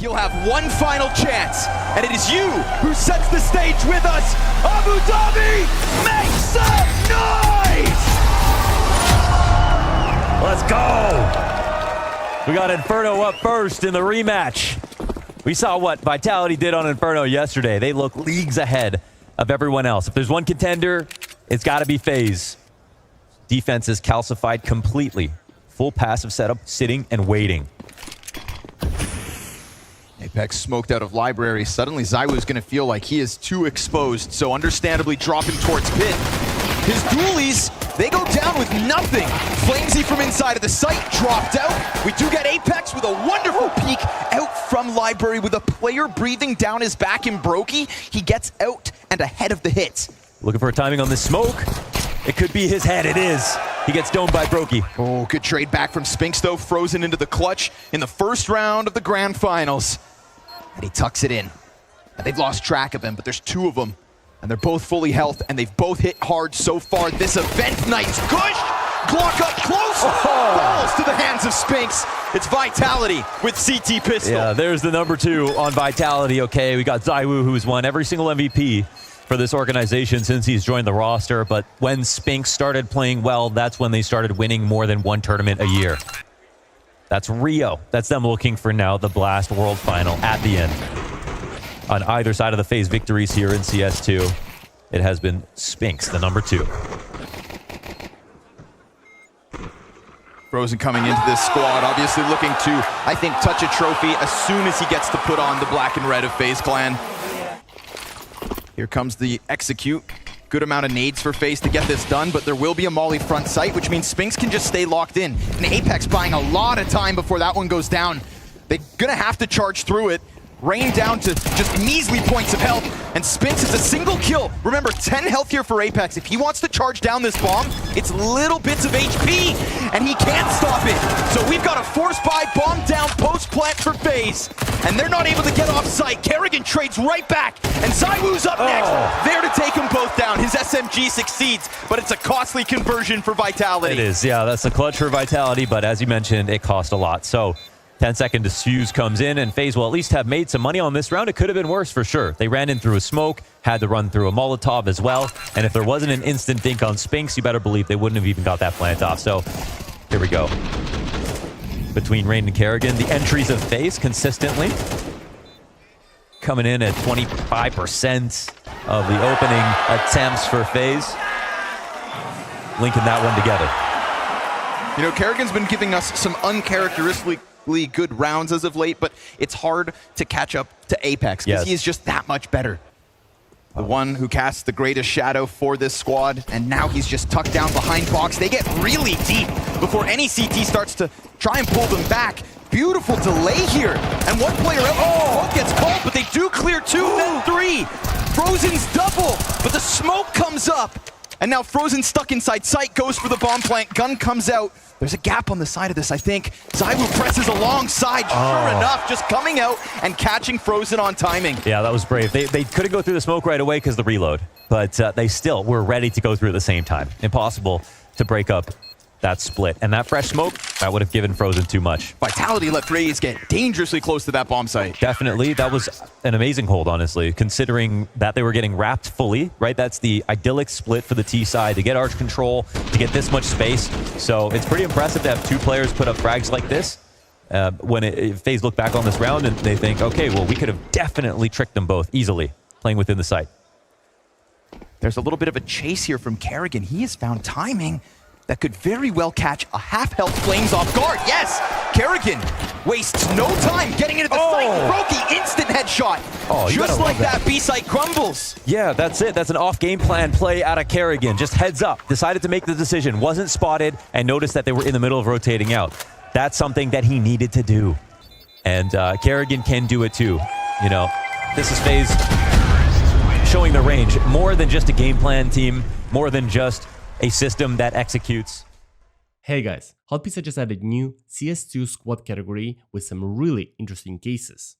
You'll have one final chance, and it is you who sets the stage with us. Abu Dhabi, make some noise! Let's go! We got Inferno up first in the rematch. We saw what Vitality did on Inferno yesterday. They look leagues ahead of everyone else. If there's one contender, it's got to be FaZe. Defense is calcified completely. Full passive setup, sitting and waiting. Apex smoked out of library. Suddenly ZywOo's going to feel like he is too exposed, so understandably dropping towards pit. His dualies, they go down with nothing. Flamesy from inside of the site dropped out. We do get Apex with a wonderful peek out from library with a player breathing down his back in Brokey. He gets out and ahead of the hits. Looking for a timing on this smoke. It could be his head. It is. He gets domed by Brokey. Oh, good trade back from Spinks, though. Frozen into the clutch in the first round of the grand finals. And he tucks it in. And they've lost track of him, but there's two of them. And they're both fully health, and they've both hit hard so far this event. Nice push! Glock up close! Falls to the hands of Spinks. It's Vitality with CT pistol. Yeah, there's the number 2 on Vitality. Okay, we got ZywOo, who's won every single MVP for this organization since he's joined the roster. But when Spinks started playing well, that's when they started winning more than one tournament a year. That's Rio. That's them looking for now the Blast World Final at the end. On either side of the FaZe victories here in CS2, it has been Spinks, the number 2. Frozen coming into this squad, obviously looking to, I think, touch a trophy as soon as he gets to put on the black and red of FaZe Clan. Here comes the execute. Good amount of nades for FaZe to get this done, but there will be a molly front sight, which means Spinks can just stay locked in. And Apex buying a lot of time before that one goes down. They're gonna have to charge through it. Rain down to just measly points of health, and Spinks is a single kill. Remember, 10 health here for Apex. If he wants to charge down this bomb, it's little bits of HP, and he can't stop it. So we've got a force buy, bomb down, post plant for FaZe, and they're not able to get off site. Kerrigan trades right back, and ZywOo's up next, there to take them both down. His SMG succeeds, but it's a costly conversion for Vitality. It is, yeah, that's a clutch for Vitality, but as you mentioned, it cost a lot. So 10-second diffuse comes in, and FaZe will at least have made some money on this round. It could have been worse for sure. They ran in through a smoke, had to run through a Molotov as well, and if there wasn't an instant dink on Spinks, you better believe they wouldn't have even got that plant off. So here we go. Between Rain and Kerrigan, the entries of FaZe consistently coming in at 25% of the opening attempts for FaZe. Linking that one together. You know, Kerrigan's been giving us some uncharacteristically good rounds as of late, but it's hard to catch up to Apex because he is just that much better. The one who casts the greatest shadow for this squad, and now he's just tucked down behind box. They get really deep before any CT starts to try and pull them back. Beautiful delay here, and one player out gets called, but they do clear 2, then 3. Frozen's double, but the smoke comes up, and now Frozen stuck inside sight, goes for the bomb plant, gun comes out. There's a gap on the side of this, I think. ZywOo presses alongside, sure enough, just coming out and catching Frozen on timing. Yeah, that was brave. They couldn't go through the smoke right away because of the reload, but they still were ready to go through at the same time. Impossible to break up that split. And that fresh smoke, that would have given Frozen too much. Vitality let FaZe get dangerously close to that bomb site. Definitely. That was an amazing hold, honestly, considering that they were getting wrapped fully, right? That's the idyllic split for the T side to get arch control, to get this much space. So it's pretty impressive to have 2 players put up frags like this. When FaZe look back on this round and they think, okay, well, we could have definitely tricked them both easily playing within the site. There's a little bit of a chase here from Kerrigan. He has found timing that could very well catch a half-health Flames off guard. Yes! Kerrigan wastes no time getting into the site. Brokey, instant headshot. Just like that, B-site crumbles. Yeah, that's it. That's an off-game plan play out of Kerrigan. Just heads up. Decided to make the decision. Wasn't spotted and noticed that they were in the middle of rotating out. That's something that he needed to do. And Kerrigan can do it too. You know, this is FaZe showing the range. More than just a game plan team. More than just a system that executes. Hey guys, Hot Pizza just added new CS2 squad category with some really interesting cases.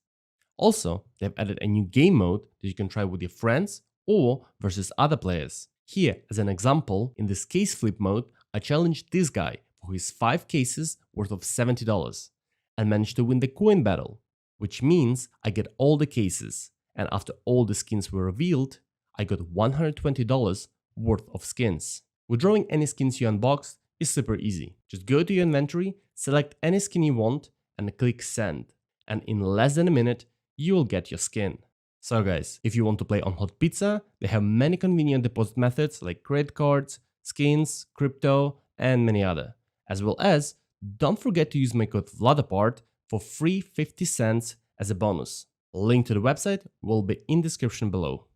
Also, they've added a new game mode that you can try with your friends or versus other players. Here, as an example, in this case flip mode, I challenged this guy for his 5 cases worth of $70 and managed to win the coin battle. which means I get all the cases. And after all the skins were revealed, I got $120 worth of skins. Withdrawing any skins you unboxed is super easy. Just go to your inventory, select any skin you want, and click send. And in less than a minute, you will get your skin. So guys, if you want to play on Hot Pizza, they have many convenient deposit methods like credit cards, skins, crypto, and many other. As well as, don't forget to use my code VLADAPART for free 50 cents as a bonus. Link to the website will be in description below.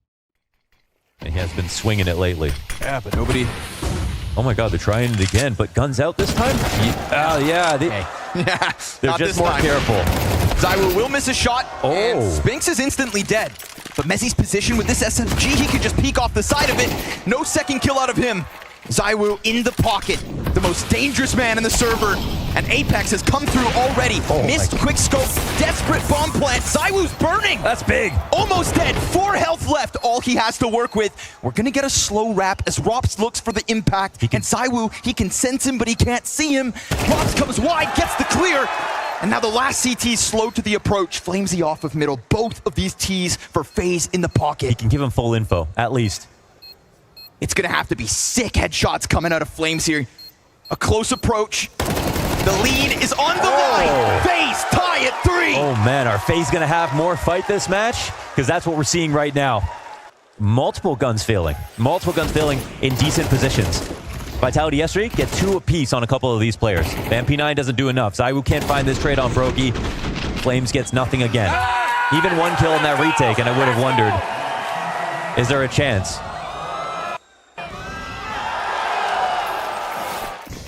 And he has been swinging it lately. Yeah, but nobody... Oh my god, they're trying it again, but guns out this time? Yeah, Yeah, they're just more careful. ZywOo will miss a shot, and Oh. Spinks is instantly dead. But Mezzi's position with this SMG, he can just peek off the side of it. No second kill out of him. ZywOo in the pocket, the most dangerous man in the server. And Apex has come through already. Missed quick scope, desperate bomb plant. ZywOo's burning. That's big. Almost dead, 4 health left, all he has to work with. We're gonna get a slow wrap as Rops looks for the impact. And ZywOo, he can sense him, but he can't see him. Rops comes wide, gets the clear. And now the last CT slowed to the approach. Flamesy off of middle. Both of these Ts for FaZe in the He pocket. can give him full info, at least. It's gonna have to be sick headshots coming out of Flames here. A close approach. The lead is on the line. FaZe tie at 3. Oh man, are FaZe gonna have more fight this match? Because that's what we're seeing right now. Multiple guns failing in decent positions. Vitality yesterday get 2 apiece on a couple of these players. P9 doesn't do enough. ZywOo can't find this trade on Brokey. Flames gets nothing again. Even 1 kill in that retake, and I would have wondered, is there a chance?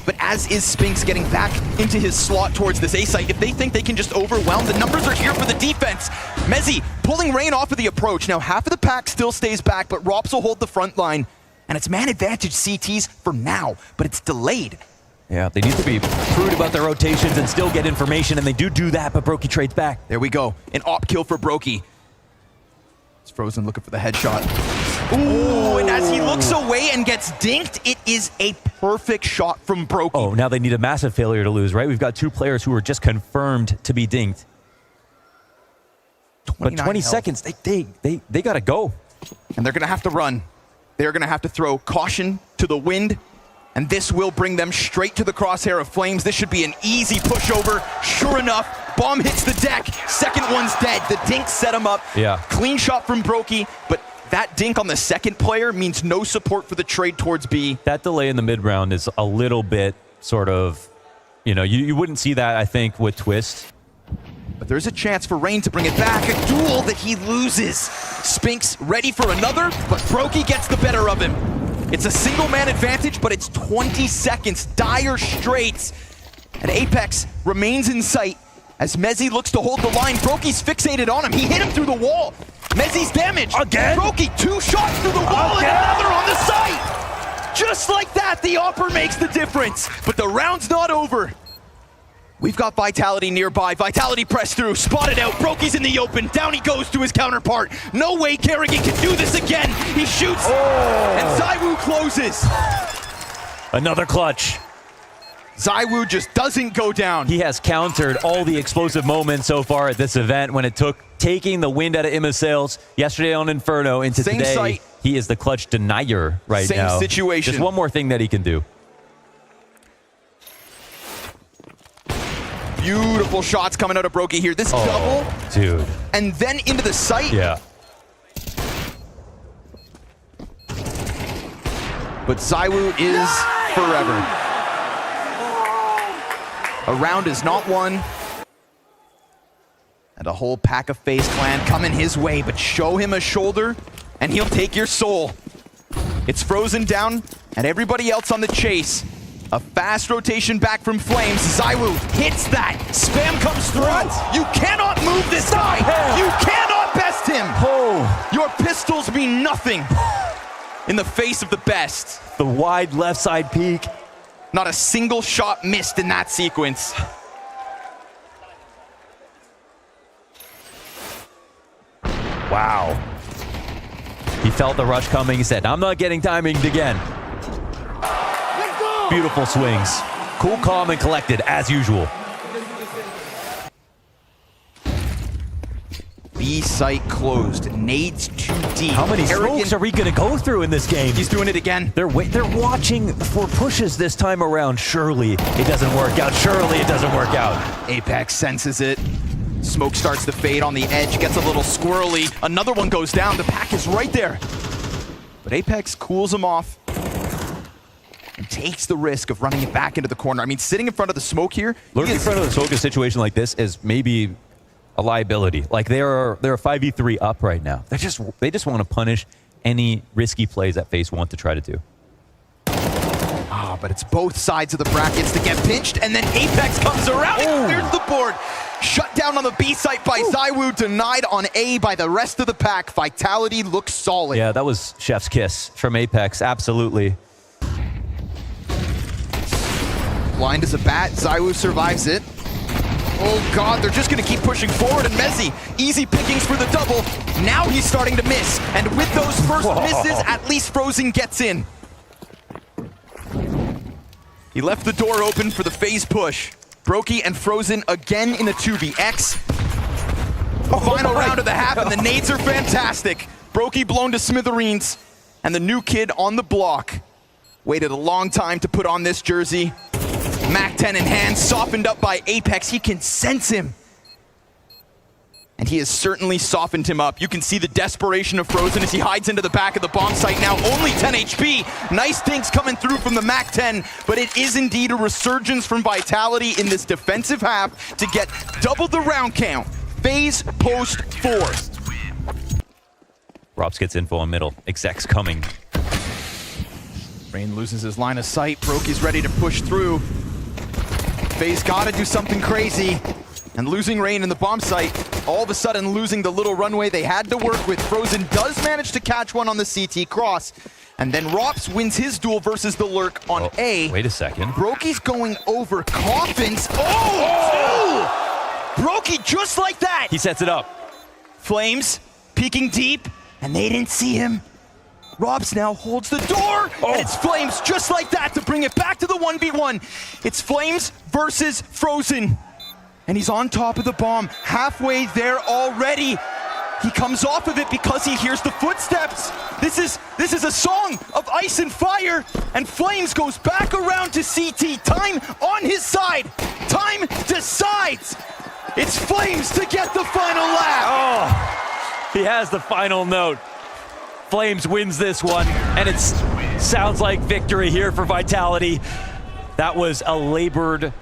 But as is Spinks getting back into his slot towards this A site, if they think they can just overwhelm, the numbers are here for the defense. Mezzi pulling Rain off of the approach. Now half of the pack still stays back, but Rops will hold the front line. And it's man advantage CTs for now, but it's delayed. Yeah, they need to be prudent about their rotations and still get information, and they do that, but Brokey trades back. There we go. An op kill for Brokey. It's Frozen looking for the headshot. Ooh, and as he looks away and gets dinked, it is a perfect shot from Brokey. Oh, now they need a massive failure to lose, right? We've got 2 players who are just confirmed to be dinked. But 20 health. seconds, they gotta go. And they're gonna have to run. They're gonna have to throw caution to the wind, and this will bring them straight to the crosshair of Flames. This should be an easy pushover. Sure enough, bomb hits the deck. Second one's dead. The dink set him up. Yeah. Clean shot from Brokey, but that dink on the second player means no support for the trade towards B. That delay in the mid round is a little bit sort of, you wouldn't see that, I think, with Twist. But there's a chance for Rain to bring it back. A duel that he loses. Spinks ready for another, but Brokey gets the better of him. It's a single man advantage, but it's 20 seconds. Dire straits. And Apex remains in sight as Mezzi looks to hold the line. Brokey's fixated on him. He hit him through the wall. Mezzi's damaged. Again? Brokey, 2 shots through the wall and another on the site. Just like that, the offer makes the difference. But the round's not over. We've got Vitality nearby. Vitality pressed through, spotted out. Brokey's in the open. Down he goes to his counterpart. No way Kerrigan can do this again. He shoots, and ZywOo closes. Another clutch. ZywOo just doesn't go down. He has countered all the explosive moments so far at this event when it took taking the wind out of Imma's sails yesterday on Inferno into Same today. site. He is the clutch denier right Same now. situation. Just one more thing that he can do. Beautiful shots coming out of Brokey here. This double, Dude. and then into the site. Yeah. But ZywOo is forever. A round is not won. And a whole pack of FaZe clan coming his way, but show him a shoulder and he'll take your soul. It's Frozen down and everybody else on the chase. A fast rotation back from Flames. ZywOo hits that. Spam comes through. You cannot move this guy. You cannot best him. Oh. Your pistols mean nothing in the face of the best. The wide left side peek. Not a single shot missed in that sequence. Wow. He felt the rush coming. He said, I'm not getting timinged again. Beautiful swings. Cool, calm, and collected, as usual. B site closed. Nades too deep. How many smokes are we going to go through in this game? He's doing it again. They're watching for pushes this time around. Surely it doesn't work out. Surely it doesn't work out. Apex senses it. Smoke starts to fade on the edge, gets a little squirrely. Another one goes down. The pack is right there. But Apex cools him off and takes the risk of running it back into the corner. I mean, sitting in front of the smoke here. Lurking in front of the smoke in a situation like this is maybe a liability. Like they're a 5v3 up right now. They just want to punish any risky plays that FaZe want to try to do. But it's both sides of the brackets to get pinched, and then Apex comes around and clears the board. Shut down on the B site by ZywOo, denied on A by the rest of the pack. Vitality looks solid. Yeah, that was chef's kiss from Apex, absolutely. Blind as a bat, ZywOo survives it. Oh God, they're just gonna keep pushing forward, and Mezzi, easy pickings for the double. Now he's starting to miss, and with those first misses, at least Frozen gets in. He left the door open for the FaZe push. Brokey and Frozen again in a 2vx. Final round of the half, and the nades are fantastic. Brokey blown to smithereens, and the new kid on the block. Waited a long time to put on this jersey. Mac 10 in hand, softened up by Apex. He can sense him. And he has certainly softened him up. You can see the desperation of Frozen as he hides into the back of the bomb site now. Only 10 HP. Nice things coming through from the Mac 10, but it is indeed a resurgence from Vitality in this defensive half to get double the round count. FaZe post 4. Robs gets info on middle. Exec's coming. Rain loses his line of sight. Brokey's ready to push through. FaZe gotta do something crazy. And losing Rain in the bomb site, all of a sudden losing the little runway they had to work with. Frozen does manage to catch one on the CT cross. And then Rops wins his duel versus the Lurk on A. Wait a second. Brokey's going over Coffins. Oh! Brokey just like that. He sets it up. Flames peeking deep, and they didn't see him. Robs now holds the door, and it's Flames just like that to bring it back to the 1v1. It's Flames versus Frozen. And he's on top of the bomb, halfway there already. He comes off of it because he hears the footsteps. This is a song of ice and fire, and Flames goes back around to CT. Time on his side. Time decides. It's Flames to get the final lap. Oh, he has the final note. Flames wins this one, and it sounds like victory here for Vitality. That was a labored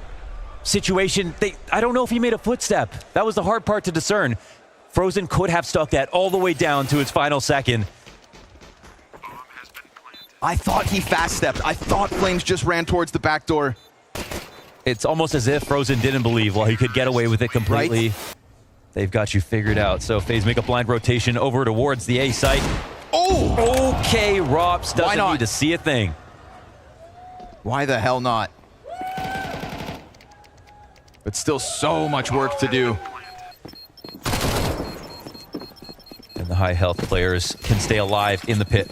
situation. I don't know if he made a footstep. That was the hard part to discern. Frozen could have stuck that all the way down to its final second. I thought he fast-stepped. I thought Flames just ran towards the back door. It's almost as if Frozen didn't believe while he could get away with it completely. Right? They've got you figured out. So FaZe make a blind rotation over towards the A site. Oh! Okay, Rops doesn't need to see a thing. Why the hell not? But still so much work to do. And the high health players can stay alive in the pit.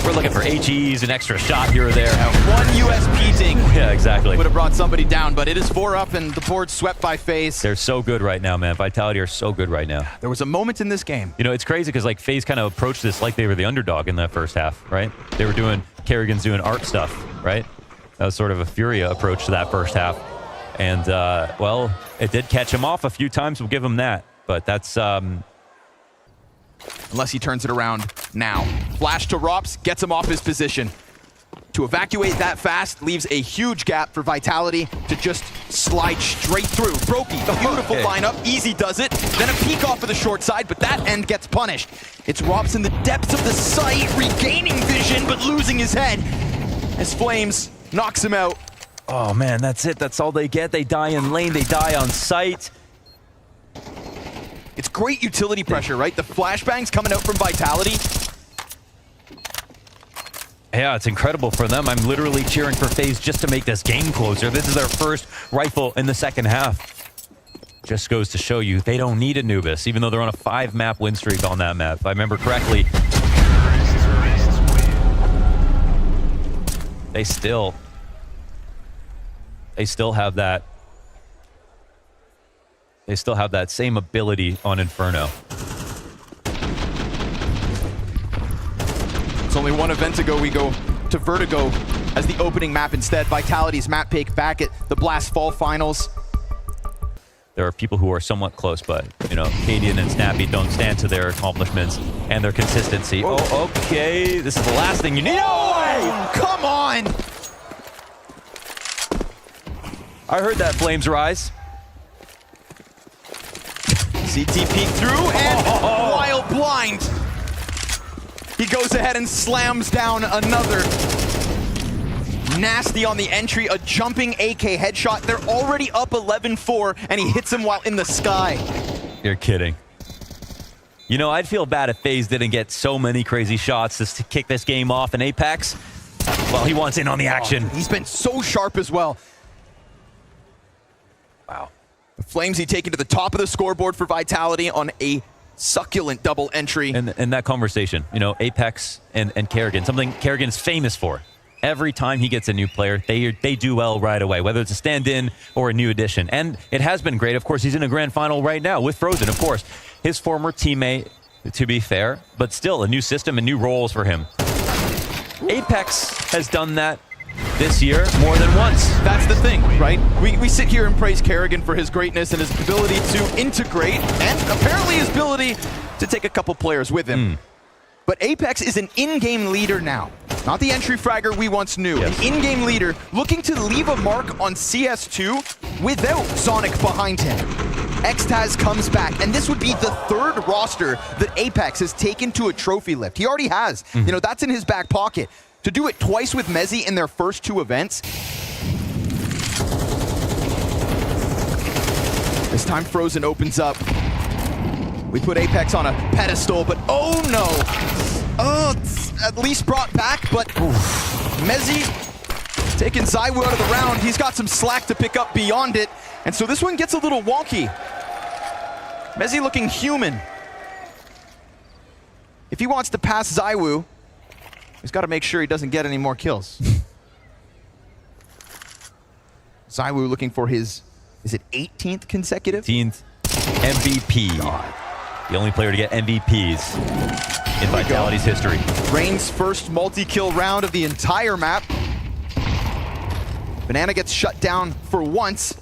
We're looking for HEs, an extra shot here or there. One USP ding. Yeah, exactly. Would have brought somebody down, but it is 4 up and the board swept by FaZe. They're so good right now, man. Vitality are so good right now. There was a moment in this game. You know, it's crazy because like FaZe kind of approached this like they were the underdog in that first half, right? They were doing, Kerrigan's doing art stuff, right? That was sort of a Furia approach to that first half. And, well, it did catch him off a few times. We'll give him that. But that's... Unless he turns it around now. Flash to Rops, gets him off his position. To evacuate that fast leaves a huge gap for Vitality to just slide straight through. Brokey, beautiful lineup, easy does it. Then a peek off of the short side, but that end gets punished. It's Rops in the depths of the site, regaining vision, but losing his head as Flames knocks him out. Oh man, that's it. That's all they get. They die in lane, they die on sight. It's great utility pressure, right? The flashbangs coming out from Vitality. Yeah, it's incredible for them. I'm literally cheering for FaZe just to make this game closer. This is their first rifle in the second half. Just goes to show you they don't need Anubis, even though they're on a 5-map win streak on that map. If I remember correctly, they still have that they still have that same ability on Inferno. It's only one event ago we go to Vertigo as the opening map instead. Vitality's map pick back at the Blast Fall Finals. There are people who are somewhat close, but, you know, Cadian and Snappy don't stand to their accomplishments and their consistency. Oh, okay. This is the last thing you need. Oh, come on! I heard that Flames rise. CT peek through and while blind, he goes ahead and slams down another. Nasty on the entry, a jumping AK headshot. They're already up 11-4, and he hits him while in the sky. You're kidding. You know, I'd feel bad if FaZe didn't get so many crazy shots to kick this game off in Apex. Well, he wants in on the action. He's been so sharp as well. Wow. The Flames he taken to the top of the scoreboard for Vitality on a succulent double entry. And that conversation, you know, Apex and Kerrigan, something Kerrigan's famous for. Every time he gets a new player, they do well right away, whether it's a stand-in or a new addition. And it has been great. Of course, he's in a grand final right now with Frozen, of course. His former teammate, to be fair, but still a new system and new roles for him. Apex has done that this year more than once. That's the thing, right? We sit here and praise Kerrigan for his greatness and his ability to integrate, and apparently his ability to take a couple players with him. But Apex is an in-game leader now. Not the entry fragger we once knew. Yes. An in-game leader looking to leave a mark on CS2 without Sonic behind him. Xtaz comes back, and this would be the third roster that Apex has taken to a trophy lift. He already has. You know, that's in his back pocket. To do it twice with Mezzy in their first two events. This time Frozen opens up. We put Apex on a pedestal, but oh no! Oh, it's at least brought back, but Mezzy taking ZywOo out of the round. He's got some slack to pick up beyond it, and so this one gets a little wonky. Mezzy looking human. If he wants to pass ZywOo, he's got to make sure he doesn't get any more kills. ZywOo looking for his, is it 18th consecutive? 18th MVP. God. The only player to get MVPs in Vitality's history. Rain's first multi-kill round of the entire map. Banana gets shut down for once.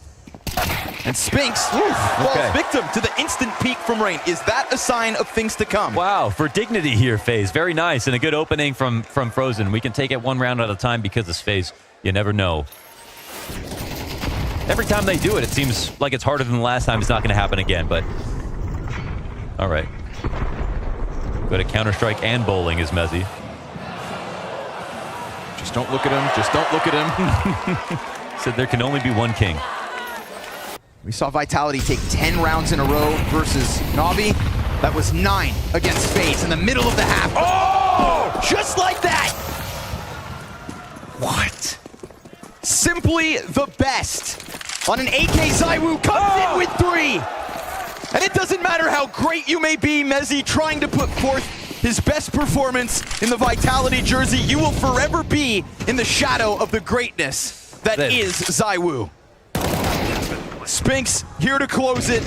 And Spinks falls victim to the instant peek from Rain. Is that a sign of things to come? Wow, for dignity here, FaZe. Very nice, and a good opening from Frozen. We can take it one round at a time because it's FaZe. You never know. Every time they do it, it seems like it's harder than the last time. It's not going to happen again, but... All right. Go to Counter-Strike and bowling is Mezzy. Just don't look at him. Just don't look at him. Said there can only be one king. We saw Vitality take 10 rounds in a row versus Navi. That was 9 against FaZe in the middle of the half. Oh! Just like that! What? Simply the best. On an AK, ZywOo comes in with 3. And it doesn't matter how great you may be, Mezzy, trying to put forth his best performance in the Vitality jersey. You will forever be in the shadow of the greatness that is ZywOo. Spinks here to close it.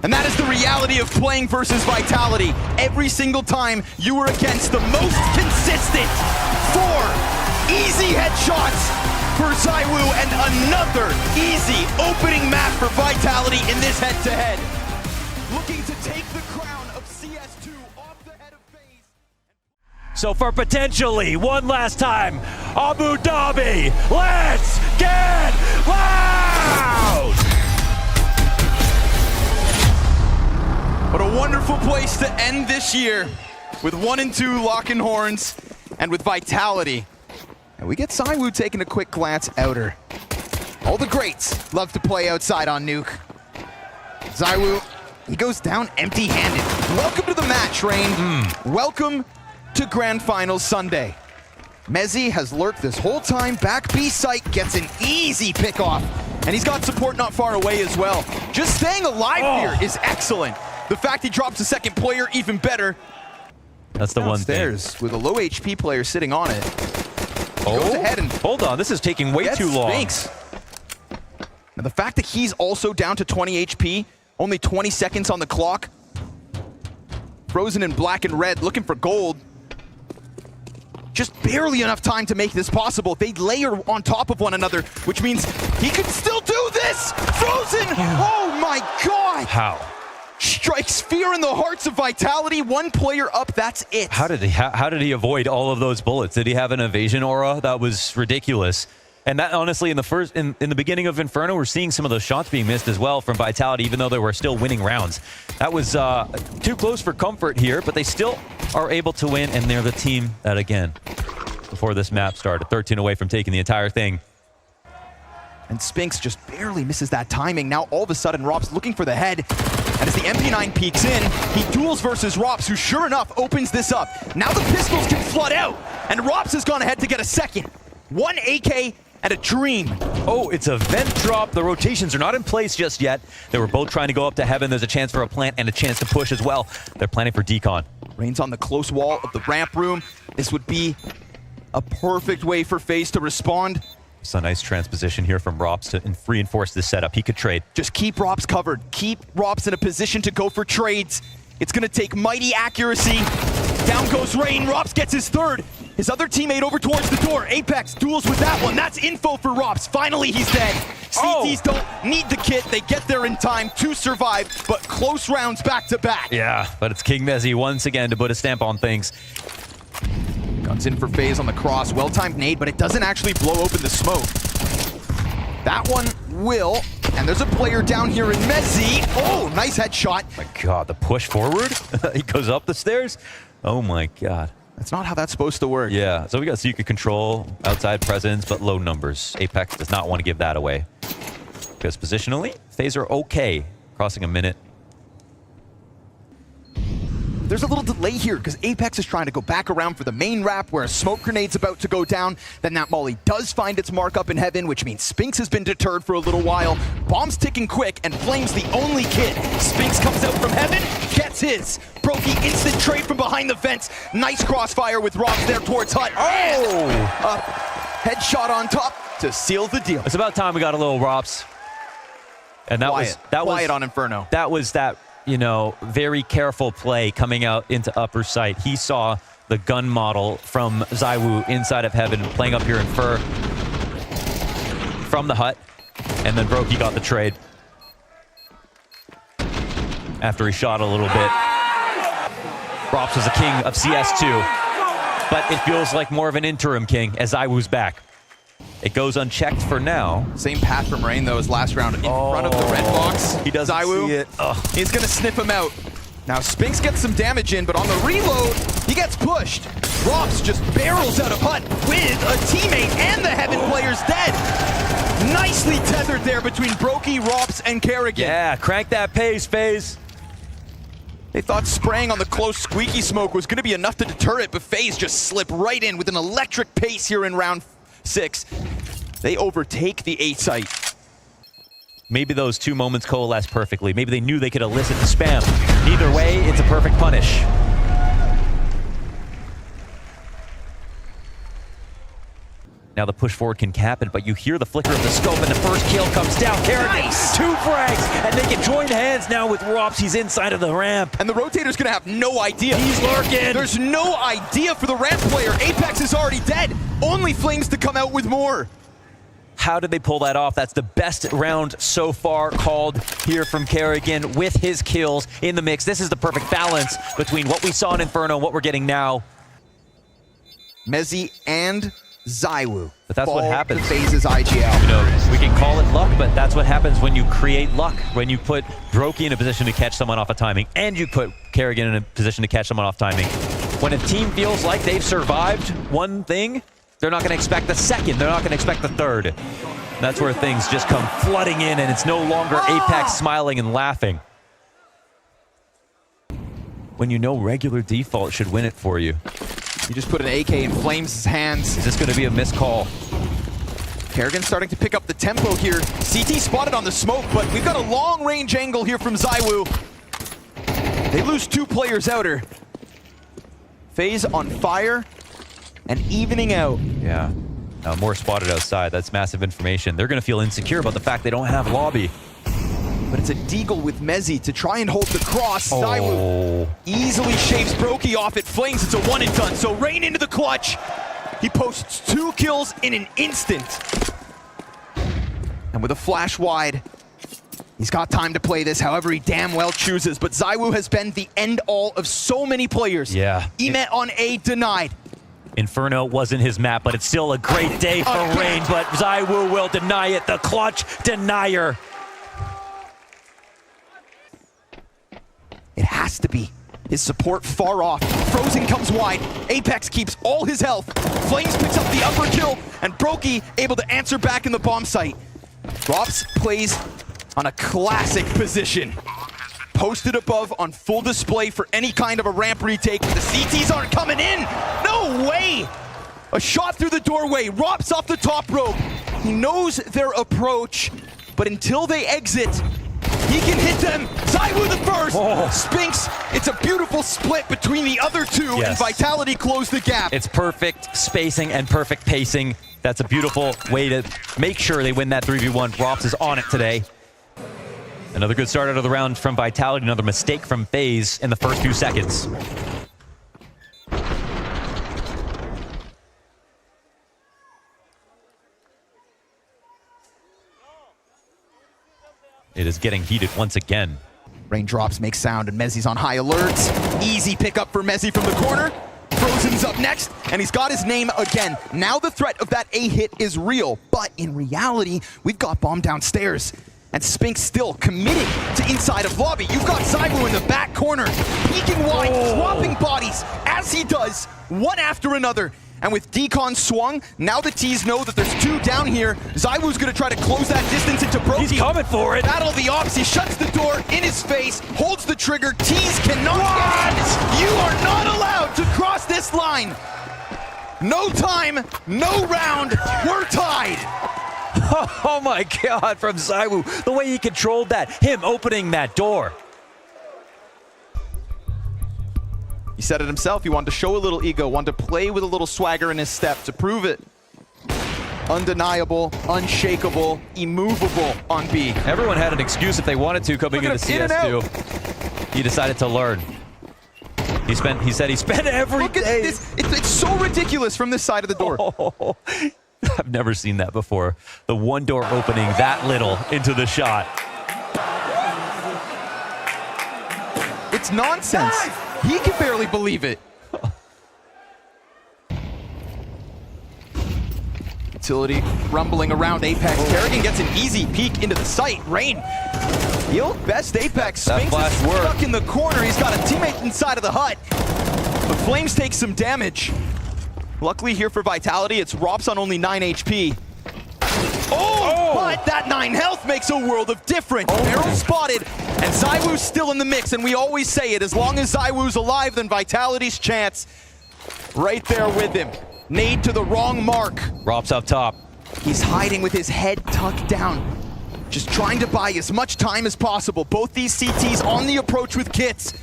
And that is the reality of playing versus Vitality. Every single time you were against the most consistent 4 easy headshots for ZywOo and another easy opening map for Vitality in this head-to-head. Looking to take the crown of CS2 off the head of FaZe. So for potentially one last time, Abu Dhabi, let's get loud! What a wonderful place to end this year with 1 and 2 locking horns and with Vitality. And we get ZywOo taking a quick glance outer. All the greats love to play outside on Nuke. ZywOo, he goes down empty-handed. Welcome to the match, Rain. Welcome to Grand Finals Sunday. Mezzy has lurked this whole time. Back B site gets an easy pick-off. And he's got support not far away as well. Just staying alive here is excellent. The fact he drops a second player, even better. That's the one thing. Downstairs with a low HP player sitting on it. Oh, Goes ahead and hold on. This is taking way too long. Spinks. Now, the fact that he's also down to 20 HP, only 20 seconds on the clock, frozen in black and red, looking for gold. Just barely enough time to make this possible. They layer on top of one another, which means he could still do this! Frozen! Oh my god! How? Strikes fear in the hearts of Vitality. One player up, that's it. How did he avoid all of those bullets? Did he have an evasion aura? That was ridiculous. And that honestly, in the beginning of Inferno, we're seeing some of those shots being missed as well from Vitality, even though they were still winning rounds. That was too close for comfort here, but they still are able to win, and they're the team that, again, before this map started, 13 away from taking the entire thing. And Spinks just barely misses that timing. Now all of a sudden, Rops looking for the head. And as the MP9 peeks in, he duels versus Rops, who sure enough opens this up. Now the pistols can flood out, and Rops has gone ahead to get a second. One AK and a dream. Oh, it's a vent drop. The rotations are not in place just yet. They were both trying to go up to heaven. There's a chance for a plant and a chance to push as well. They're planning for decon. Rain's on the close wall of the ramp room. This would be a perfect way for FaZe to respond. It's a nice transposition here from Rops to reinforce this setup. He could trade. Just keep Rops covered. Keep Rops in a position to go for trades. It's going to take mighty accuracy. Down goes Rain. Rops gets his third. His other teammate over towards the door. Apex duels with that one. That's info for Rops. Finally, he's dead. CTs don't need the kit. They get there in time to survive, but close rounds back to back. Yeah, but it's King Mezzy once again to put a stamp on things. Guns in for FaZe on the cross. Well-timed nade, but it doesn't actually blow open the smoke. That one will. And there's a player down here in Mezzy. Oh, nice headshot. My God, the push forward. He goes up the stairs. Oh my God. That's not how that's supposed to work. Yeah, so we got Seeker control, outside presence, but low numbers. Apex does not want to give that away. Because positionally, FaZe are okay. Crossing a minute. There's a little delay here because Apex is trying to go back around for the main wrap where a smoke grenade's about to go down. Then that molly does find its mark up in heaven, which means Spinks has been deterred for a little while. Bomb's ticking quick, and Flame's the only kid. Spinks comes out from heaven, gets his. Brokey instant trade from behind the fence. Nice crossfire with Robs there towards Hut. Oh! Headshot on top to seal the deal. It's about time we got a little Rops. And that was quiet on Inferno. That was that, you know, very careful play coming out into upper sight. He saw the gun model from ZywOo inside of heaven, playing up here in Fur from the Hut, and then Brokey got the trade after he shot a little bit. Rops was the king of CS2, but it feels like more of an interim king as ZywOo's back. It goes unchecked for now. Same path from Rain, though, as last round in front of the red box. He doesn't ZywOo, see it. He's going to sniff him out. Now, Spinks gets some damage in, but on the reload, he gets pushed. Rops just barrels out of Hut with a teammate, and the Heaven player's dead. Nicely tethered there between Brokey, Rops, and Kerrigan. Yeah, crank that pace, FaZe. They thought spraying on the close squeaky smoke was going to be enough to deter it, but FaZe just slip right in with an electric pace here in round 6. They overtake the A site. Maybe those two moments coalesce perfectly. Maybe they knew they could elicit the spam. Either way, it's a perfect punish. Now the push forward can cap it, but you hear the flicker of the scope, and the first kill comes down. Kerrigan, Nice! 2 frags, and they can join hands now with Rops. He's inside of the ramp. And the rotator's gonna have no idea. He's lurking. There's no idea for the ramp player. Apex is already dead. Only Flames to come out with more. How did they pull that off? That's the best round so far called here from Kerrigan with his kills in the mix. This is the perfect balance between what we saw in Inferno and what we're getting now. Mezzy and ZywOo. But that's what happens. FaZe's IGL. You know, we can call it luck, but that's what happens when you create luck. When you put Brokey in a position to catch someone off of timing, and you put Kerrigan in a position to catch someone off timing. When a team feels like they've survived one thing, they're not going to expect the second. They're not going to expect the third. That's where things just come flooding in, and it's no longer Apex smiling and laughing. When you know regular default should win it for you. You just put an AK in Flames' hands. Is this going to be a missed call? Kerrigan starting to pick up the tempo here. CT spotted on the smoke, but we've got a long-range angle here from ZywOo. They lose 2 players outer. FaZe on fire and evening out. Yeah. More spotted outside. That's massive information. They're going to feel insecure about the fact they don't have lobby. But it's a deagle with Mezzi to try and hold the cross. Oh. ZywOo easily shaves Brokey off. It flames. It's a one and done. So Rain into the clutch. He posts 2 kills in an instant. And with a flash wide, he's got time to play this however he damn well chooses. But ZywOo has been the end-all of so many players. Yeah. Emet on A denied. Inferno wasn't his map, but it's still a great day for Rain. But ZywOo will deny it. The clutch denier. It has to be. His support far off. Frozen comes wide. Apex keeps all his health. Flames picks up the upper kill, and Brokey able to answer back in the bomb site. Rops plays on a classic position. Posted above on full display for any kind of a ramp retake. The CTs aren't coming in. No way! A shot through the doorway. Rops off the top rope. He knows their approach, but until they exit, he can hit them. ZywOo the first. Oh. Spinks, it's a beautiful split between the other two, Yes. and Vitality closed the gap. It's perfect spacing and perfect pacing. That's a beautiful way to make sure they win that 3v1. Rops is on it today. Another good start out of the round from Vitality. Another mistake from FaZe in the first few seconds. It is getting heated once again. Raindrops make sound, and Mezzi's on high alert. Easy pickup for Mezzi from the corner. Frozen's up next, and he's got his name again. Now the threat of that A hit is real, but in reality, we've got bomb downstairs. And Spinks still committed to inside of lobby. You've got ZywOo in the back corner, peeking wide, swapping bodies, as he does, one after another. And with Decon swung, now the T's know that there's 2 down here. ZywOo's gonna try to close that distance into Brokey. He's coming for it. Battle the ops, he shuts the door in his face, holds the trigger, T's cannot get in. You are not allowed to cross this line. No time, no round, we're tied. Oh my God, from ZywOo. The way he controlled that, him opening that door. He said it himself, he wanted to show a little ego, wanted to play with a little swagger in his step to prove it. Undeniable, unshakable, immovable on B. Everyone had an excuse if they wanted to coming into CS2. He decided to learn. He said he spent every Look at day. this, it's so ridiculous from this side of the door. Oh, I've never seen that before. The one door opening that little into the shot. It's nonsense. He can barely believe it. Utility rumbling around Apex. Kerrigan gets an easy peek into the site. Rain, the best Apex. Spinks is stuck in the corner. He's got a teammate inside of the hut. But Flames take some damage. Luckily here for Vitality, it's Rops on only 9 HP. Oh, but that 9 health makes a world of difference. Barrel spotted, and ZywOo's still in the mix, and we always say it, as long as ZywOo's alive, then Vitality's chance right there with him. Nade to the wrong mark. Rops up top. He's hiding with his head tucked down, just trying to buy as much time as possible. Both these CTs on the approach with kits,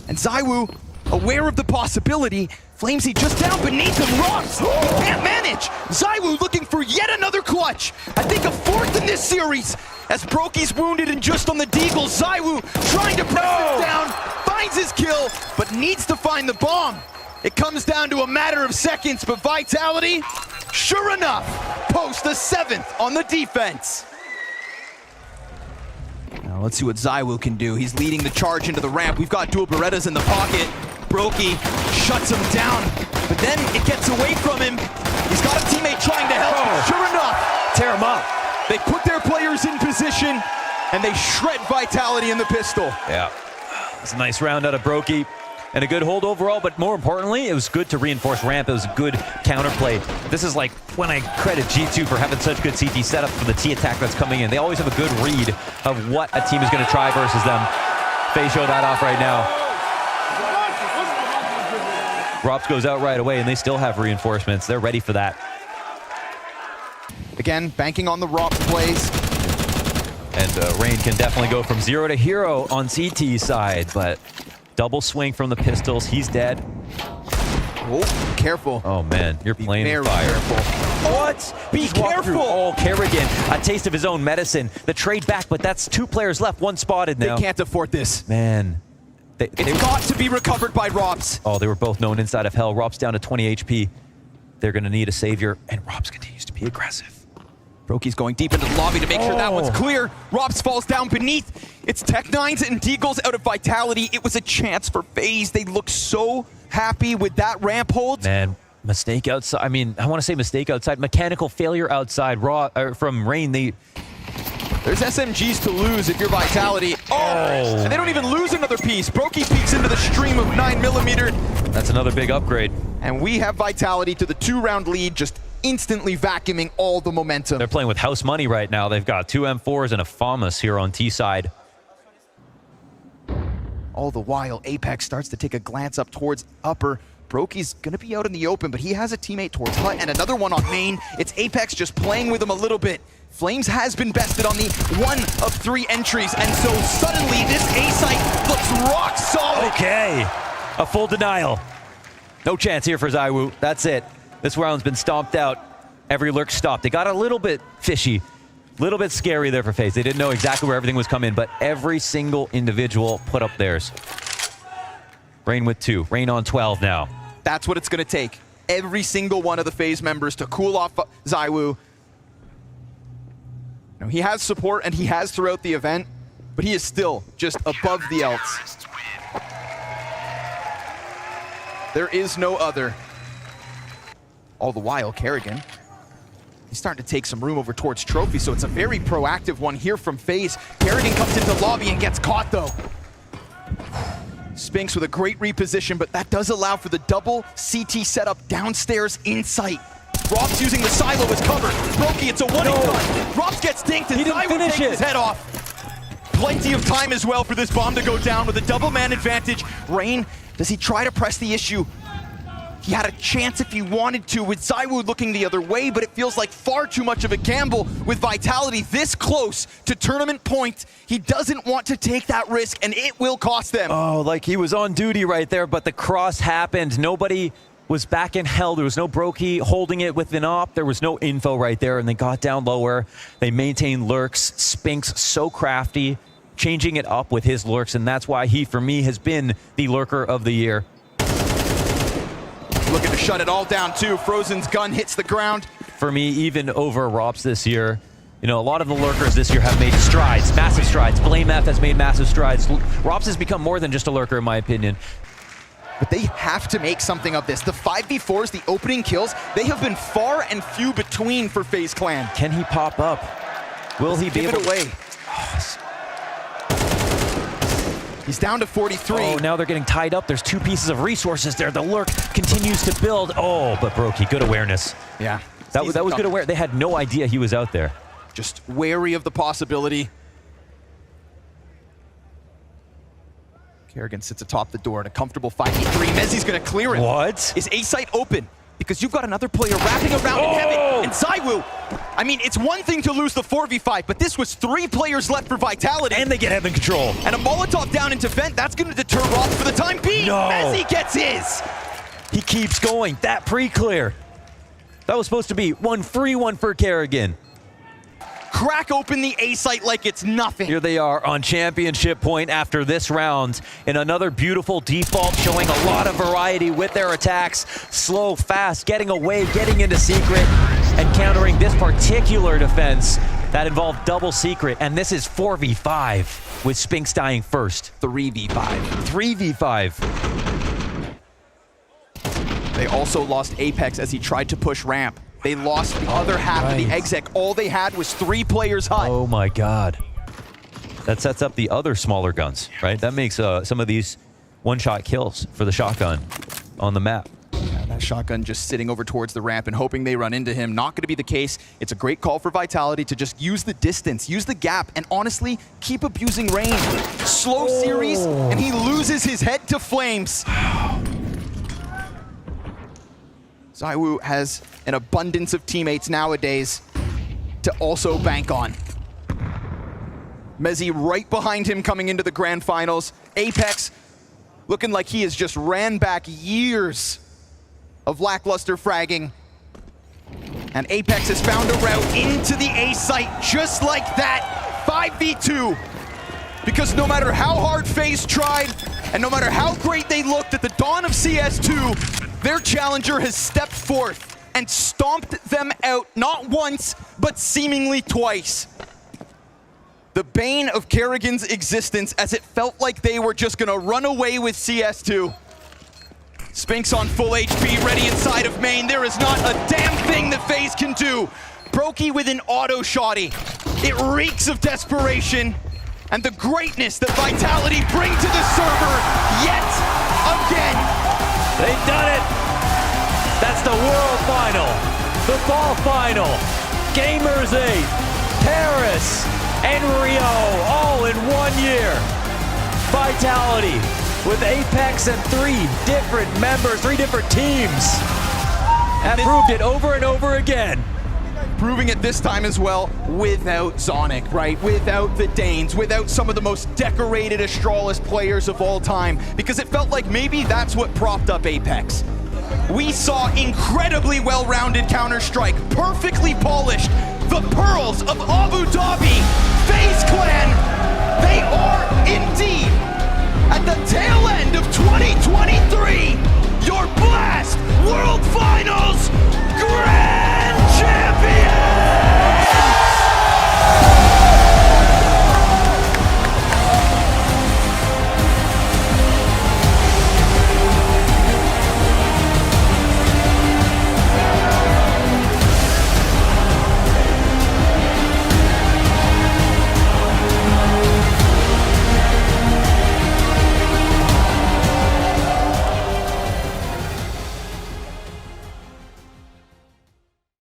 and ZywOo, aware of the possibility, Flamesy just down beneath him. Rops, he can't manage. ZywOo looking for yet another clutch. I think a 4th in this series. As Brokey's wounded and just on the deagle, ZywOo trying to press him down, finds his kill, but needs to find the bomb. It comes down to a matter of seconds, but Vitality, sure enough, post a 7th on the defense. Now let's see what ZywOo can do. He's leading the charge into the ramp. We've got dual Berettas in the pocket. Brokey shuts him down, but then it gets away from him. He's got a teammate trying to help. Sure enough, Tear him up. they put their players in position, and they shred Vitality in the pistol. Yeah. It's a nice round out of Brokey. And a good hold overall, but more importantly, it was good to reinforce ramp. It was a good counterplay. This is like when I credit G2 for having such good CT setup for the T attack that's coming in. They always have a good read of what a team is going to try versus them. FaZe show that off right now. Rops goes out right away, and they still have reinforcements. They're ready for that. Again, banking on the Rops plays. And Rain can definitely go from 0 to hero on CT side, but double swing from the pistols. He's dead. Oh, careful. Oh, man. You're playing Very fire. careful. What? Be Just walked through. careful. Oh, Kerrigan, a taste of his own medicine. The trade back, but that's 2 players left, 1 spotted now. They can't afford this. Man. It's got to be recovered by Robs. Oh, they were both known inside of hell. Rob's down to 20 HP. They're going to need a savior, and Robs continues to be aggressive. Broky's going deep into the lobby to make sure that one's clear. Robs falls down beneath. It's Tech9s and Deagles out of Vitality. It was a chance for FaZe. They look so happy with that ramp hold. Man, mistake outside. I mean, I want to say mistake outside. Mechanical failure outside. From Rain, There's SMGs to lose if you're Vitality. And they don't even lose another piece. Broky peeks into the stream of 9mm. That's another big upgrade. And we have Vitality to the 2-round lead, just instantly vacuuming all the momentum. They're playing with house money right now. They've got 2 M4s and a FAMAS here on T side. All the while, Apex starts to take a glance up towards upper. Broky's gonna be out in the open, but he has a teammate towards Hut and another one on main. It's Apex just playing with him a little bit. Flames has been bested on the 1 of 3 entries, and so suddenly this A site looks rock solid. Okay, a full denial. No chance here for ZywOo. That's it. This round's been stomped out. Every lurk stopped. They got a little bit fishy, a little bit scary there for FaZe. They didn't know exactly where everything was coming, but every single individual put up theirs. Rain with 2. Rain on 12 now. That's what it's gonna take. Every single one of the FaZe members to cool off ZywOo. Now, he has support and he has throughout the event, but he is still just above the else. There is no other. All the while, Kerrigan, he's starting to take some room over towards Trophy, so it's a very proactive one here from FaZe. Kerrigan comes into lobby and gets caught, though. Spinks with a great reposition, but that does allow for the double CT setup downstairs in sight. Robs using the silo as cover. Broky, it's a one-and-done. Robs gets dinked and ZywOo takes his head off. Plenty of time as well for this bomb to go down with a double-man advantage. Rain, does he try to press the issue? He had a chance if he wanted to with ZywOo looking the other way, but it feels like far too much of a gamble with Vitality this close to tournament point. He doesn't want to take that risk, and it will cost them. Oh, like he was on duty right there, but the cross happened. Nobody was back in hell. There was no Broky holding it with an op. There was no info right there, and they got down lower. They maintained lurks. Spinks so crafty, changing it up with his lurks, and that's why he, for me, has been the lurker of the year. Looking to shut it all down, too. Frozen's gun hits the ground. For me, even over Robs this year, you know, a lot of the lurkers this year have made strides, massive strides. Blame F has made massive strides. Robs has become more than just a lurker, in my opinion. But they have to make something of this. The 5v4s, the opening kills, they have been far and few between for FaZe Clan. Can he pop up? Will he be able to? Give it away. He's down to 43. Oh, now they're getting tied up. There's 2 pieces of resources there. The lurk continues to build. Oh, but Broky, good awareness. Yeah. That was good awareness. They had no idea he was out there. Just wary of the possibility. Kerrigan sits atop the door in a comfortable 5v3. Mezzi's gonna clear it. What? Is A site open? Because you've got another player wrapping around in heaven. And ZywOo, I mean, it's one thing to lose the 4v5, but this was 3 players left for Vitality. And they get heaven control. And a Molotov down into vent, that's gonna deter Robs for the time being. No. Mezzi gets his. He keeps going. That pre-clear. That was supposed to be one free one for Kerrigan. Crack open the A site like it's nothing. Here they are on championship point after this round in another beautiful default, showing a lot of variety with their attacks. Slow, fast, getting away, getting into secret, and countering this particular defense that involved double secret. And this is 4v5 with Spinks dying first. 3v5. 3v5. They also lost Apex as he tried to push ramp. They lost the other half of the exec. All they had was 3 players hot. Oh my God. That sets up the other smaller guns, right? That makes some of these one-shot kills for the shotgun on the map. Yeah, that shotgun just sitting over towards the ramp and hoping they run into him. Not going to be the case. It's a great call for Vitality to just use the distance, use the gap, and honestly, keep abusing range. Slow series, and he loses his head to Flames. ZywOo has an abundance of teammates nowadays to also bank on. Mezzi right behind him coming into the grand finals. Apex looking like he has just ran back years of lackluster fragging. And Apex has found a route into the A site just like that. 5v2. Because no matter how hard FaZe tried, and no matter how great they looked at the dawn of CS2, their challenger has stepped forth and stomped them out, not once, but seemingly twice. The bane of Kerrigan's existence, as it felt like they were just gonna run away with CS2. Spinks on full HP, ready inside of main. There is not a damn thing that FaZe can do. Brokey with an auto shotty. It reeks of desperation and the greatness that Vitality bring to the server yet again. They've done it. That's the World Final, the Fall Final, Gamers 8, Paris, and Rio, all in 1 year. Vitality with Apex and 3 different members, 3 different teams, have proved it over and over again. Proving it this time as well without Zonic, right? Without the Danes, without some of the most decorated Astralis players of all time, because it felt like maybe that's what propped up Apex. We saw incredibly well-rounded Counter-Strike, perfectly polished, the pearls of Abu Dhabi, FaZe Clan